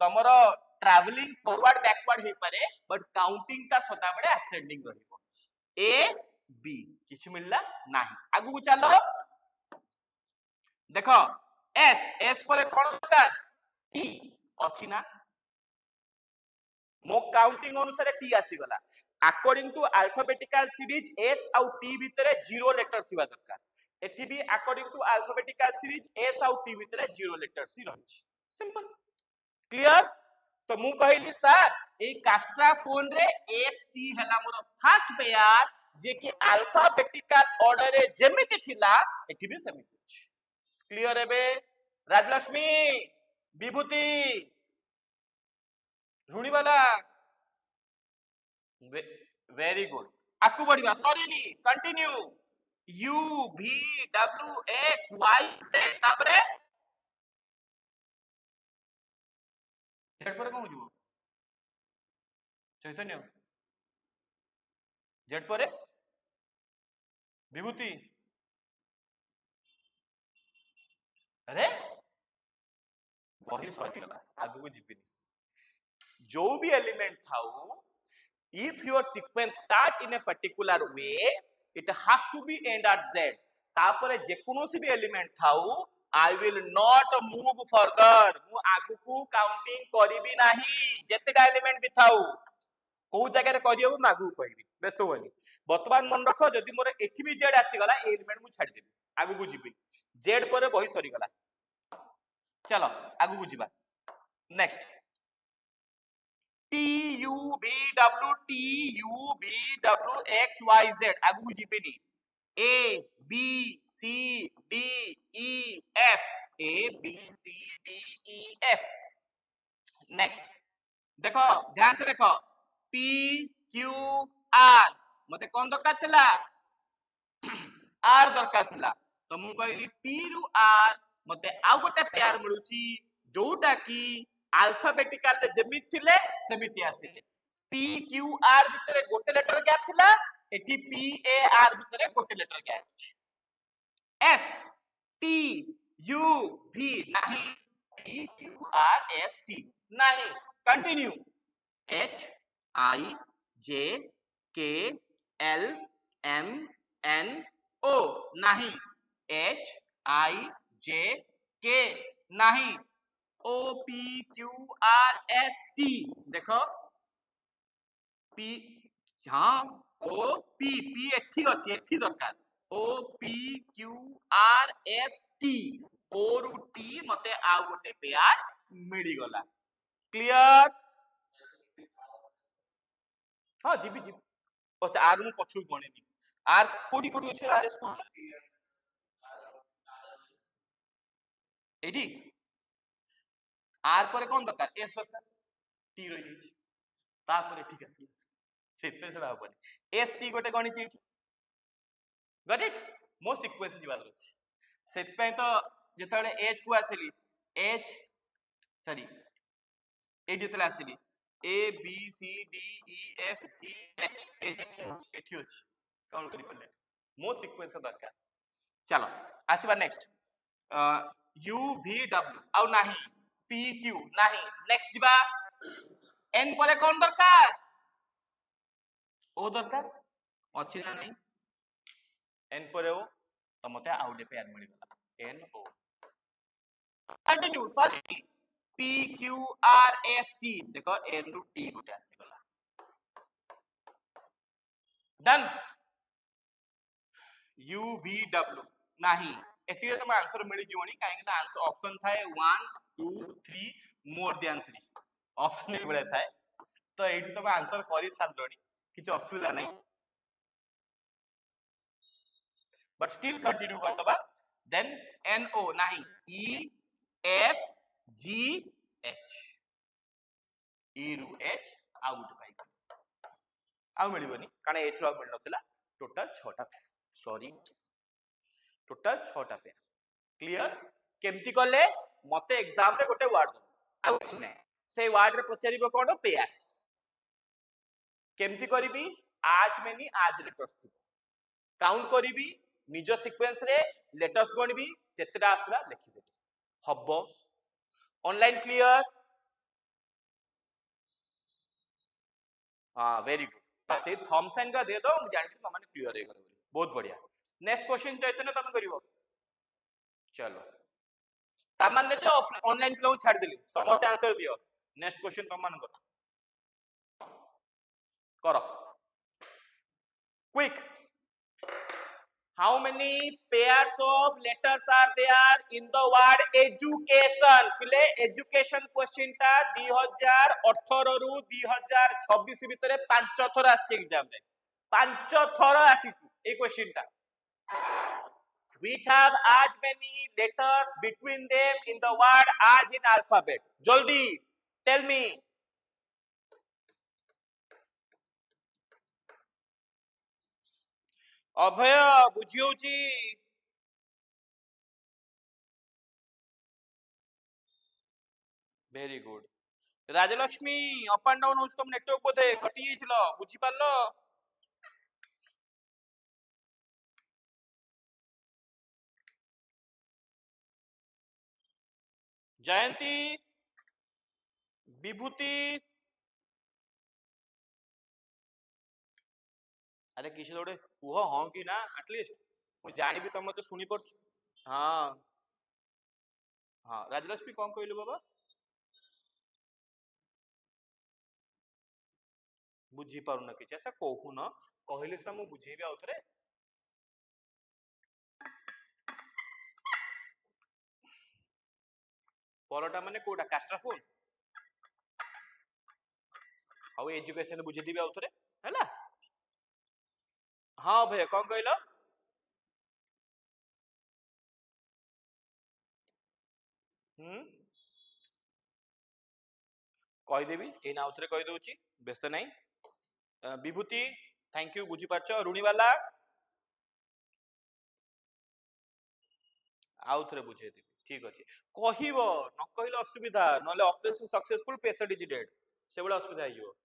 तमरो ट्रैवलिंग फॉरवर्ड बैकवर्ड हे पारे बट काउंटिंग ता सदा बडे असेंडिंग रहिबो ए बी किछ मिलला नाही आगु को चलो देखो एस एस परे कोन दरकार टी अछि ना मो काउंटिंग अनुसार टी आसी गला according to alphabetical series S आउ टी भितरे जीरो लेटर थिबा दरकार एथि भी according to alphabetical series S आउ टी भितरे जीरो लेटर सी रहिछि सिंपल क्लियर तो मु कहली सर ए कास्ट्रा फोन रे एस टी हला मोर फर्स्ट पेयर जे कि अल्फाबेटिकल ऑर्डर रे जेमिति थिला एथि भी सेमिति अछि क्लियर हेबे राजलक्ष्मी विभूति रुणी वाला वेरी गुड आकु बढ़िया sorry continue you V W x Y Z तापरे जेड पर कोन जिवो चैतन्य जेड पर विभूति अरे बही सॉरी गला आगु को जिपिनी जो भी element थाउ if your sequence start in a particular way it has to be end at z तापरे जे कोनोसी भी element थाउ I will not move further मु आगु को काउंटिंग करिबी नाही जेतेटा एलिमेंट भी थाउ को जगह रे करियो मु आगु कहबी व्यस्त होनी वर्तमान मन रखो जदि मोर एथि भी z आसी गला ए एलिमेंट मु छाड़ देबी आगु को जिबी z पर बही सरी गला चलो आगु को जिबा next T U V W T U V W X Y Z आगु जीपेनी A B C D E F A B C D E F next देखो ध्यान से देखो P Q R मते कोन दरकार थिला R दरकार थिला तो मु कहली P रु R मते आ गोटे पेयर मिलुची जोटा की अल्फाबेटिकल रे जेमिति थिले सेमिति आसिले P Q R भितरे गोटे लेटर गैप थिला एठी P A R भितरे गोटे लेटर गैप अछि S T U V नाही P Q R S T नाही continue H I J K L M N O नाही H I J K नाही O P Q R S T देखो P हाँ O P P एथि अछि एथि दरकार O P Q R S T O रु T मते आ गोटे पेयर मिली गला क्लियर हाँ जीबी जीबी अच्छा आर मु पछु गणिनी आर कोडी कोडी अछि आर स्कूल एडी आर पर कौन दरकार एस दरकार टी रही जाइए तापर ठीक आसी सेते सेडा हबनी एस टी गोटे गणित एठी गट इट मो सीक्वेंस जीवार अछि सेत पे तो जेतले एच को आसेली एच सॉरी ए जेतले आसेली A B C D E F G H एठी अछि काउंट करि पड़ले मो सीक्वेंस दरकार चलो आसीबा नेक्स्ट यू वी डब्ल्यू आउ नाही पी क्यू नाही नेक्स्ट जीवा एन परे कोन दरकार ओ दरकार अछि ना नहीं एन परे ओ तो मते आउट पेयर मिल गला N O continue sorry P Q R S T देखो एन रु टी गोटे आसी गला डन यू वी डब्ल्यू नाही एतिरे तुम आंसर मिल जीवनी काहे कि आंसर ऑप्शन थाए 1 2 3 मोर देन 3 ऑप्शन ही बड़े थाए तो एठी तुम आंसर करि सारलोनी किछ असुविधा नहीं but still continue करतबा then no नाही e f g h e ru h आउट पाई आउ मिलिबनी कारण एच रो मिल नथिला टोटल 6 टा सॉरी टोटल 6 टा पे क्लियर केमती करले मते एग्जाम रे गोटे वर्ड दो आउ किछ नै से वर्ड रे पचारिबो कोन पेयर्स केमती करिवि आज मेनी आज रे प्रस्तुत काउंट करिवि निज सीक्वेंस रे लेटर्स गणिबि जेतेटा आसला लिखि देबि हब्बो ऑनलाइन क्लियर हां वेरी गुड से थंब साइन का दे दो हम जानि कि तुम क्लियर हे कर बहुत बढ़िया नेक्स्ट क्वेश्चन चैतन्य तुम करिवो चलो तामान ने तो ऑनलाइन प्ले छाड़ देली समस्त आंसर दियो नेक्स्ट क्वेश्चन तुम मान करो quick how many pairs of letters are there in the word education पिले education question ता 2018 रु 2026 भितरे 5 थर आछि एग्जाम रे 5 थर आसीची ए क्वेश्चन ता which have as many letters between them in the word as in alphabet जल्दी tell me अभय बुझियोची very good Rajalakshmi up and down उसको नेटवर्क बोधे कटि जाइछलो बुझी पारलो जयंती विभूति अरे किसी गोटे कुह हाँ कि ना एटलिस्ट मु जानिबि तुम मते सुनी पड़ हाँ हाँ राजलक्ष्मी कौन कहलु बाबा बुझी पारु न किछ ऐसा कहू न कहले से मु बुझेबी आउथरे परटा माने कोडा कास्ट्राफोन हाउ एजुकेशन बुझे दिबी आउथरे हैला हाँ भैया कौन कहलो कहि देबी ए ना आउथरे कहि दोची व्यस्त नहीं विभूति थैंक यू बुझी पारछ ऋणी वाला आउथरे बुझे देबी ठीक अछि कहिबो न कहिलो असुविधा नले operation successful patient is dead से बडा असुविधा आइयो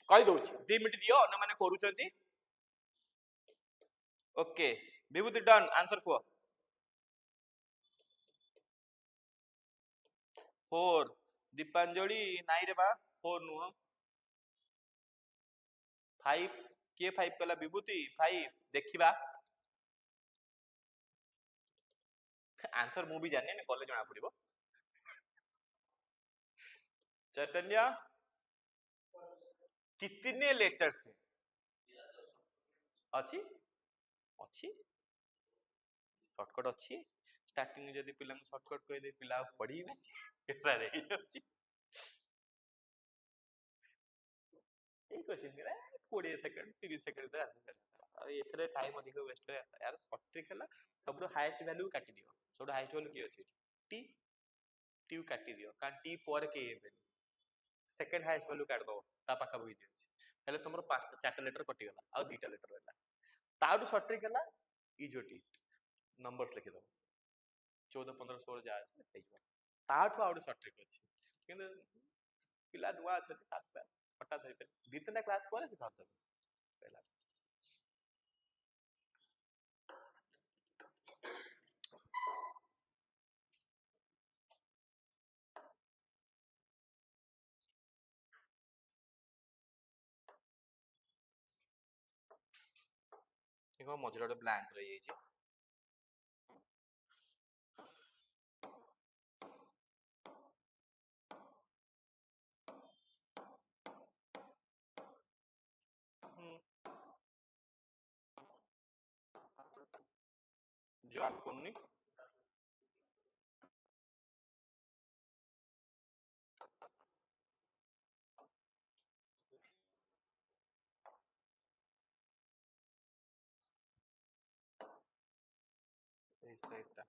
कहि दोची 2 मिनिट दियो अन्य माने करूचंती ओके विभूति डन आंसर को 4 दीपांजलि नाई रे बा 4 नुह 5 के 5 कला विभूति 5 देखिबा आंसर मु भी जाने ने कॉलेज जणा पड़िबो चैतन्य कितने लेटर्स है अछि अछि शॉर्टकट अछि स्टार्टिंग जदी पिला शॉर्टकट कहि दे पिला पढिबे ऐसा रे अछि ए क्वेश्चन रे 20 सेकंड 30 सेकंड रे आंसर एथरे टाइम अधिक वेस्ट करे यार शॉर्ट ट्रिक है सबरो हाईएस्ट वैल्यू काटी दियो सबरो हाईएस्ट वैल्यू की अछि टी टी काटी दियो कारण टी पर के हेबे सेकंड हाईएस्ट वैल्यू काट दो ता पाखा बुझी अछि हेले तुमरो पांचटा चारटा लेटर कटि गला आ दुटा लेटर रहला ताउटू शॉर्ट ट्रिक है इजोटी नंबर्स लिखि दो 14 15 16 जा अछि हेइबो ताउटू आउट शॉर्ट ट्रिक अछि किंतु पिला दुआ अछि क्लास क्लास हटात होइते दी तीनटा क्लास ପରେ ସେ ଧରିଦେବେ पहिला देखो मझिरे गोटे ब्लैंक रही ଯାଇଛି जॉब करनी এই সাইডটা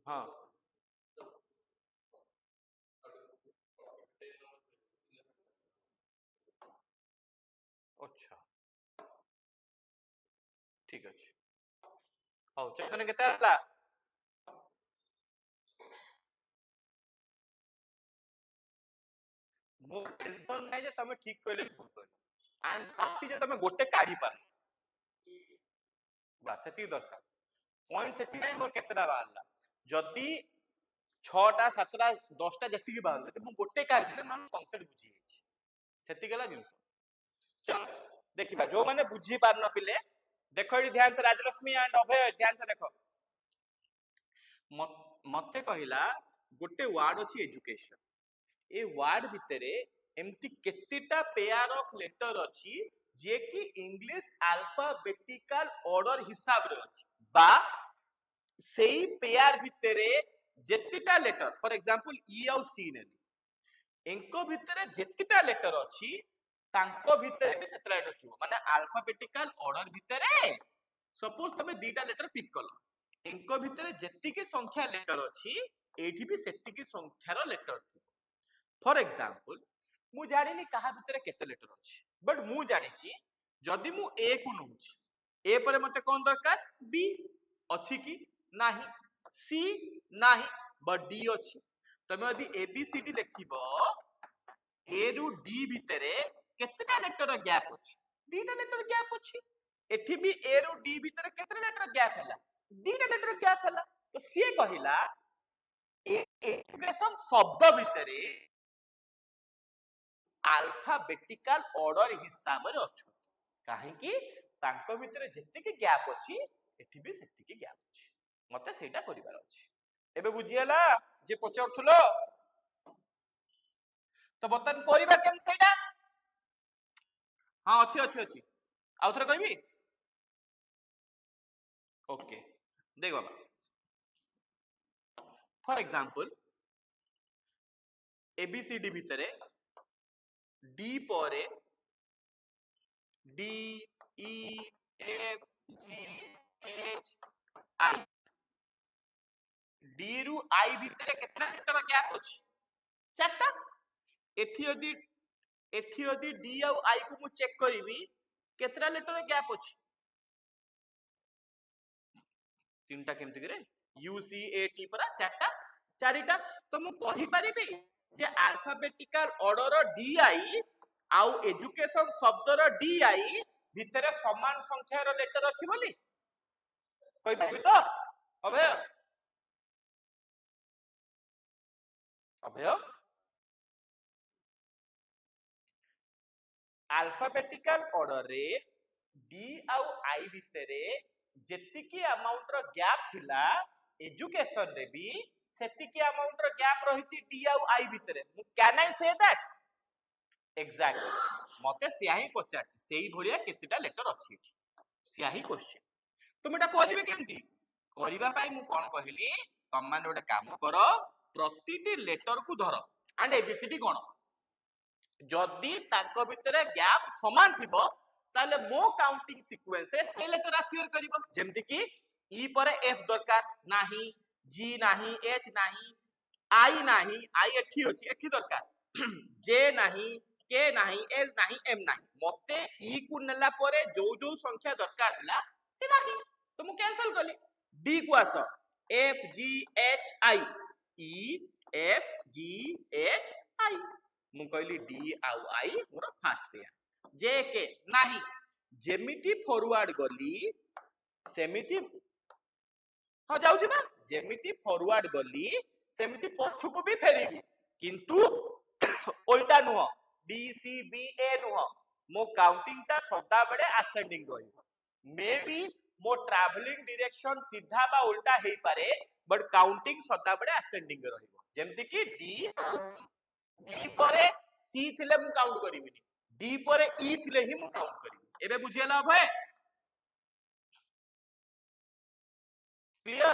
हाँ अच्छा ठीक अछि ହଉ ଚେତନ କେତେ ହେଲା ମୋ ଟେନସନ ନାହିଁ ଯେ ତମେ ଠିକ କହିଲେ ଭୁଲ କହିଲ ଆଣ୍ଡ ହାପି ଯେ ତମେ ଗୋଟେ କାଢି ପାର ବାସ୍ ସେତିକି ଦରକାର ପଏଣ୍ଟ ସେଠି ନାହିଁ ମୋର କେତେଟା ବାହାରିଲା ଯଦି 6ଟା 7ଟା 10ଟା ଯେତିକି ବାହାରିଲେ ମୁଁ ଗୋଟେ କାଢିଦେଲେ ମାନେ କନସେପ୍ଟ ବୁଝି ଯାଇଛି ସେତିକି ହେଲା ଜିନିଷ चलो देखिबा जो माने बुझी पार न पिले देखो ये ध्यान से राजलक्ष्मी एंड अभय ध्यान से देखो मते कहिला गोटे वर्ड अछि एजुकेशन ए वर्ड भितरे एमती केतिटा पेयर ऑफ लेटर अछि जे कि इंग्लिश अल्फाबेटिकल ऑर्डर हिसाब रे अछि बा सेही पेयर भितरे जेतिटा लेटर फॉर एग्जांपल ई और सी नेली एंको भितरे जेतिटा लेटर अछि तांको भितरे भी सेतला लेटर थिबो माने अल्फाबेटिकल ऑर्डर भितरे सपोज तमे दीटा लेटर पिक कलो एंको भितरे जेतिकी संख्या लेटर अछि एठी भी सेतिकी संख्यार लेटर थिबो फॉर एग्जांपल मु जानिनी कहा भितरे केते लेटर अछि बट मु जानिची जदि मु ए को नउची ए परे मते कोन दरकार बी अछि की नाही सी नाही बट डी अछि तमे यदि ए बी सी डी लिखिबो ए रु डी भितरे केतेटा लेटर गैप अछि दीटा लेटर गैप अछि एठी भी ए रु डी भितरे केतेटा लेटर गैप हैला दीटा लेटर गैप हैला तो सी कहिला एजुकेशन शब्द भितरे अल्फाबेटिकल ऑर्डर हिसाब रे अछि काहे कि तांको भितरे जेतिकी गैप अछि एठी भी सेतिकी गैप अछि मते सेटा करिवार अछि एबे बुझियला जे पचारथुलो तो बतन करिबा केम सेटा हां अछि अछि अछि आउ थरे कहबी ओके देख बाबा फॉर एग्जांपल एबीसीडी भितरे डी परे D E F G H I D रु आई भितरे केतना लेटर गैप अछि चारटा एठी यदि डी और आई को मु चेक करिवि केतना लेटर गैप अछि तीनटा केमति करे यू सी ए टी परा चारटा चारिटा तो मु कहि परिबि जे अल्फाबेटिकल ऑर्डर डी आई आउ एजुकेशन शब्दर डी आई भितरे समान संख्यार लेटर अछि बोली कहि परिबि तो अभय अभय अल्फाबेटिकल ऑर्डर रे डी आउ आई भितरे जेतिकी अमाउंट रो गैप थिला एजुकेशन रे भी सेतिकी अमाउंट रो गैप रहिछि डी आउ आई भितरे can I say that exactly मते सिया ही पचारछि सेही भलिया केतिटा लेटर अछि सिया ही क्वेश्चन तुम एटा कहलिबे केमती କରିବା ପାଇଁ ମୁଁ କଣ କହିଲି ତମମାନେ ଗୋଟେ କାମ କର ପ୍ରତିଟି ଲେଟର କୁ ଧର and ABCD କଣ ଯଦି ତାଙ୍କ ଭିତରେ ଗ୍ୟାପ ସମାନ ଥିବ ତାହେଲେ ମୋ କାଉଣ୍ଟିଂ ସିକ୍वेନ୍ସ ରେ ସେ ଲେଟର appear କରିବ ଯେମିତି କି E ପରେ F ଦରକାର ନାହିଁ G ନାହିଁ H ନାହିଁ I ନାହିଁ I ଏଠି ଦରକାର J ନାହିଁ K ନାହିଁ L ନାହିଁ M ନାହିଁ ମତେ E କୁ ନେଲା ପରେ ଯୋଉ ସଂଖ୍ୟା ଦରକାର ଥିଲା ସେ ନାହିଁ ତ ମୁଁ କ୍ୟାନ୍ସଲ କଲି D କୁ ଆସ F G H I E F G H I ମୁଁ କହିଲି D ଆଉ I ମୋର ଫାଷ୍ଟ ପେୟାର J K ନାହିଁ ଯେମିତି ଫରୱାର୍ଡ ଗଲି ସେମିତି ହଁ ଯାଉଛି ବା ଯେମିତି ଫରୱାର୍ଡ ଗଲି ସେମିତି ପଛକୁ ବି ଫେରିବି କିନ୍ତୁ ଓଲଟା ନୁହଁ B C B A ନୁହଁ ମୋ କାଉଣ୍ଟିଂ ଟା ସଦାବେଳେ ଆସେଣ୍ଡିଂ ରହିବ ମେ ବି ମୋ ଟ୍ରାଭେଲିଂ ଡିରେକ୍ସନ ସିଧା ବା ଓଲଟା ହେଇପାରେ ବଟ୍ କାଉଣ୍ଟିଂ ସଦାବେଳେ ଆସେଣ୍ଡିଂ ରହିବ ଯେମିତି କି D ପରେ C ଥିଲେ ମୁଁ କାଉଣ୍ଟ କରିବିନି D ପରେ E ଥିଲେ ହିଁ ମୁଁ କାଉଣ୍ଟ କରିବି ଏବେ ବୁଝିହେଲା ଅଭୟ କ୍ଲିୟର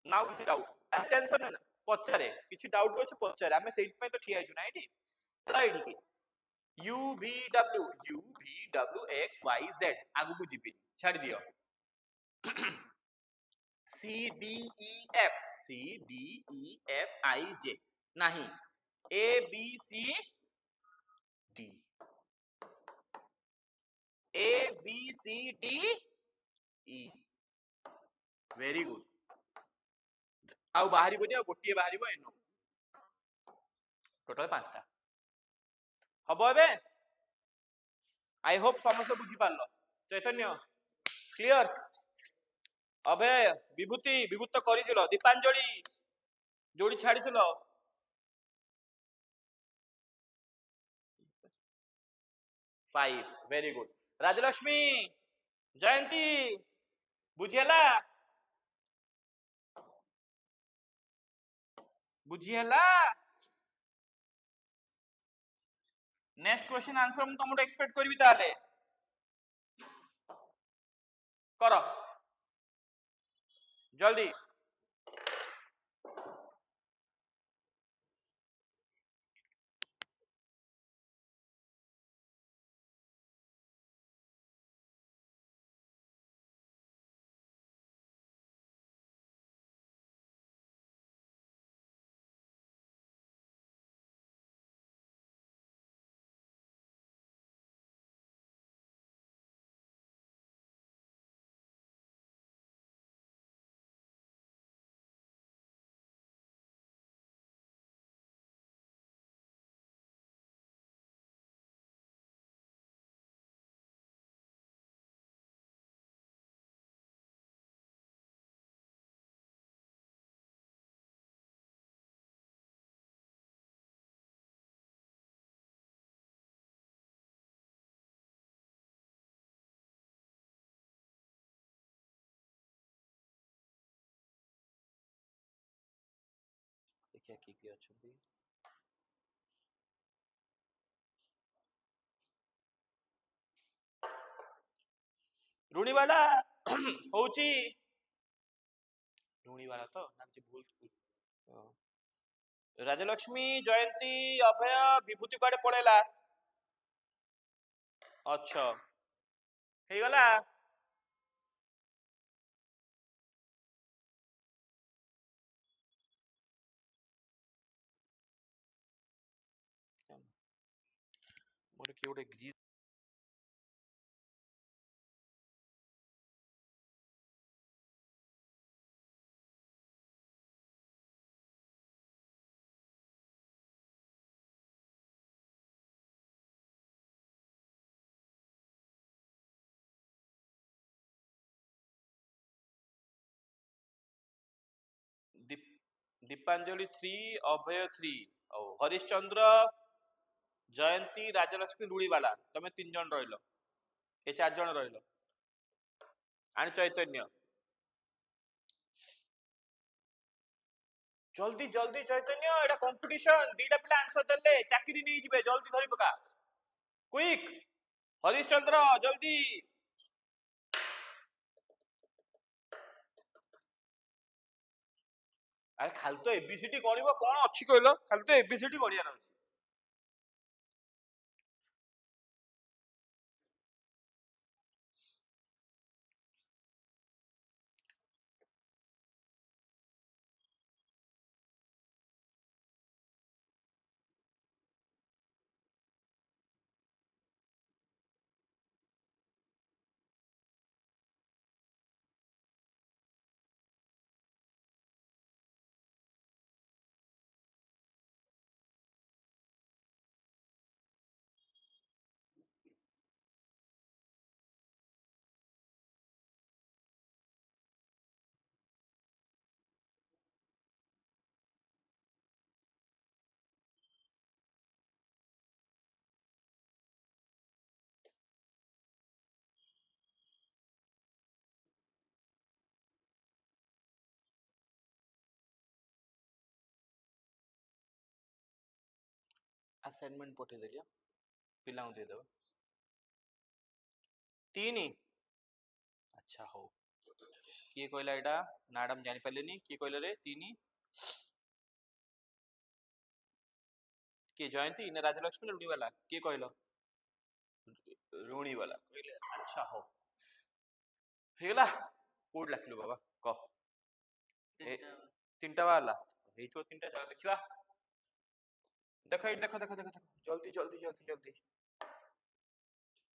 ନାଉ କିଛି ଡାଉଟ ଟେନସନ ନା ପଚାରେ କିଛି ଡାଉଟ ଅଛି ପଚାରେ ଆମେ ସେଇଥି ପାଇଁ ତ ଠିଆ ହେଇଛୁ ନା ଏଇଠି ହେଲା ଏଇଠିକି U V W X Y Z ଆଗକୁ ଯିବି ଛାଡି ଦିଅ C D E F I J ନାହିଁ A B C D A B C D E very good ଆଉ ବାହାରିବନି ଆଉ ଗୋଟିଏ ବାହାରିବ ଏନୁ ଟୋଟାଲ 5ଟା ହବ ଏବେ ଆଇ ହୋପ ସମସ୍ତେ ବୁଝି ପାରିଲ ଚୈତନ୍ୟ କ୍ଲିୟର ଅଭୟ ବିଭୂତି ତ କରିଥିଲ ଦୀପାଞ୍ଜଳି ଯୋଡି ଛାଡିଥିଲ 5 very good ରାଜଲକ୍ଷ୍ମୀ ଜୟନ୍ତୀ ବୁଝିହେଲା नेक्स्ट क्वेश्चन आंसर ମୁଁ ତମଠୁ ଏକ୍ସପେକ୍ଟ କରିବି ତାହେଲେ କର ଜଲ୍ଦି ଦେଖିଆ କିଏ ଅଛନ୍ତି ରୁଣିବାଲା ହଉଛି ରୁଣିବାଲା ତ ନା କିଛି ଭୁଲ ରାଜଲକ୍ଷ୍ମୀ ଜୟନ୍ତୀ ଅଭୟ ବିଭୂତି କୁଆଡେ ପଳେଇଲା ଅଛ ହେଇଗଲା ମୋର କିଏ ଗୋଟେ ଗ୍ରୀନ दीपांजलि 3 अभय 3 और हरिश्चंद्र जयंती राजलक्ष्मी रुड़ीवाला तमे 3 जन रहिलो ए 4 जन रहिलो आन चैतन्य जल्दी जल्दी चैतन्य एटा कंपटीशन दीटा पिला आंसर देले चाकरी नहीं जिवे जल्दी धरि पका क्विक हरिश्चंद्र जल्दी ଆରେ ଖାଲି ତ ଏବିସିଡି ଗଣିବ, କଣ ଅଛି କହିଲ, ଖାଲି ତ ଏବିସିଡି ଗଣିବାର ଅଛି। ଆସାଇନମେଣ୍ଟ ପଠେଇଦେଲି, ପିଲାଙ୍କୁ ଦେଇଦେବ। 3। ଆଚ୍ଛା ହଉ, କିଏ କହିଲା ଏଇଟା? ମ୍ୟାଡାମ ଜାଣିପାରିଲେନି, କିଏ କହିଲେ ରେ 3? କିଏ ଜୟନ୍ତୀ ନା ରାଜଲକ୍ଷ୍ମୀ ନା ରୁଣୀ ବାଲା, କିଏ କହିଲ? ରୁଣୀ ବାଲା କହିଲେ। ଆଚ୍ଛା ହଉ, ହେଇଗଲା। କୋଉଠି ଲେଖିଲୁ ବାବା କହ? 3ଟା ବାହାରିଲା, ହେଇଥିବ 3ଟା, ଚାଲ ଦେଖିବା। ଦେଖ ଏଇଠି, ଦେଖ ଦେଖ ଦେଖ ଦେଖ, ଜଲ୍ଦି ଜଲ୍ଦି ଜଲ୍ଦି ଜଲ୍ଦି।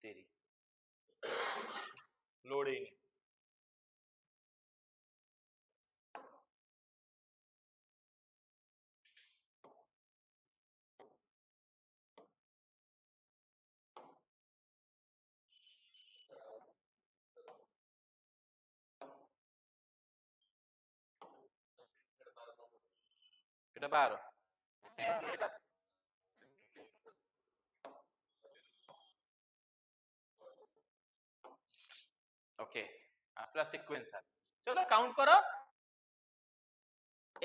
ତେରି ଲୋଡ ହେଇନି। এটা 12। ओके, आसला सीक्वेंसर। चलो काउंट करो।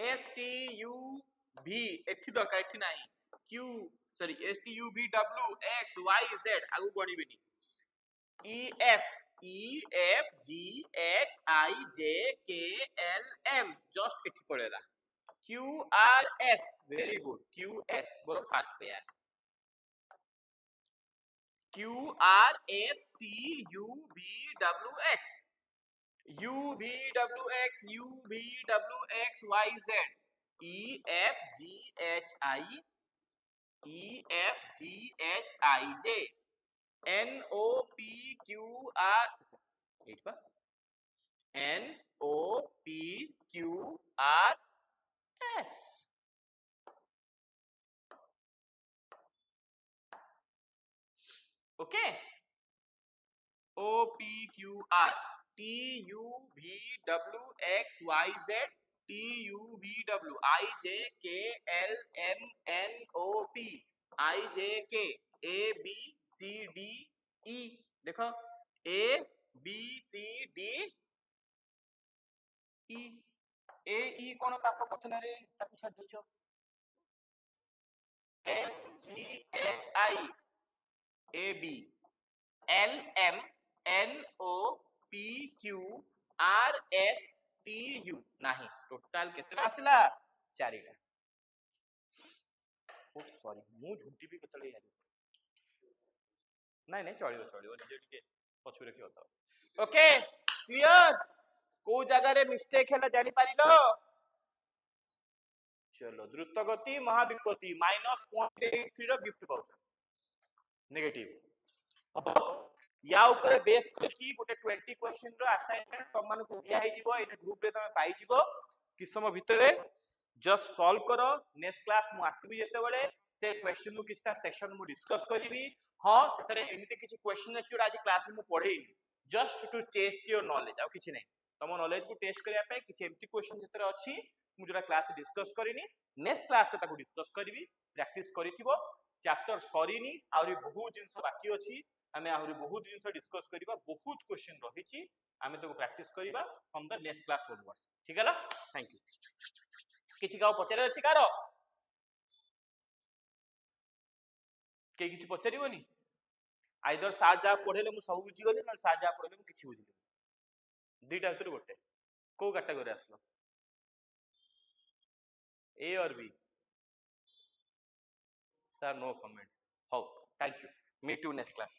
एस टी यू भी एठी दरकार, एठी नाही। Q sorry, S T U V W x Y Z आगु गणिबिनी। ई एफ जी एच आई जे के एल एम जस्ट एठी पड़ेला। Q R S, very good, Q S बोलो fast pair. Q R S T U V W X, U V W X U V W X Y Z E F G H I E F G H I J N O P Q R N O P Q R S. Okay. O P Q R T U V W X Y Z T U V W I J K L M N O P I J K A B C D E। देखो A B C D E। A E कौन पाप करथला रे, ताकू छाड़ देछो। F G H I A B L M N O P Q R S T U नाही, टोटल केतला आसला? 4टा। ओ सॉरी, मु झुंटी भी केतले यार। नहीं नहीं चलियो चलियो, जे टिके पछु रखियो तो। Okay clear? को जगह रे मिस्टेक हैला जानि पारिलो? चलो द्रुत गति महाविपत्ति -0.83 रो गिफ्ट पाउछ नेगेटिव। अब या ऊपर बेस करकी गोटे 20 क्वेश्चन रो असाइनमेंट समान को दिया हे जीवो, एटा ग्रुप रे तमे पाई जीवो। कि समय भितरे जस्ट सॉल्व करो। नेक्स्ट क्लास मु आसीबी जेते बेले से क्वेश्चन नु किछटा सेक्शन मु डिस्कस करिवि। हां सेतरे एमिति किछि क्वेश्चन अछि जोटा आज क्लास में मु पढेइनी, just to test your knowledge, आ किछि नै। तम नॉलेज को टेस्ट करिया पे किछि एमिति क्वेश्चन जेतरे अछि मु जोटा क्लास डिस्कस करिनी, नेक्स्ट क्लास से ताको डिस्कस करिवि। प्रैक्टिस करिथिबो, चैप्टर सरीनी, आउरी बहुत जिंस बाकी अछि। आमे आहुरी बहुत जिंस डिस्कस करिबा, बहुत क्वेश्चन रहिछि, आमे ताको प्रैक्टिस करिबा from the next class onwards. ठीक है ना? Thank you. किछि का पचारे अछि कार? के किछि पचारिबोनी? आइदर सार जा पढेले मु सब बुझी गली, न सार जा पढेले मु किछि बुझी गली। दुईटा भीतर गोटे। को कैटेगरी आसलो? A or B? Sir, no comments. How? Thank you. Meet you next class.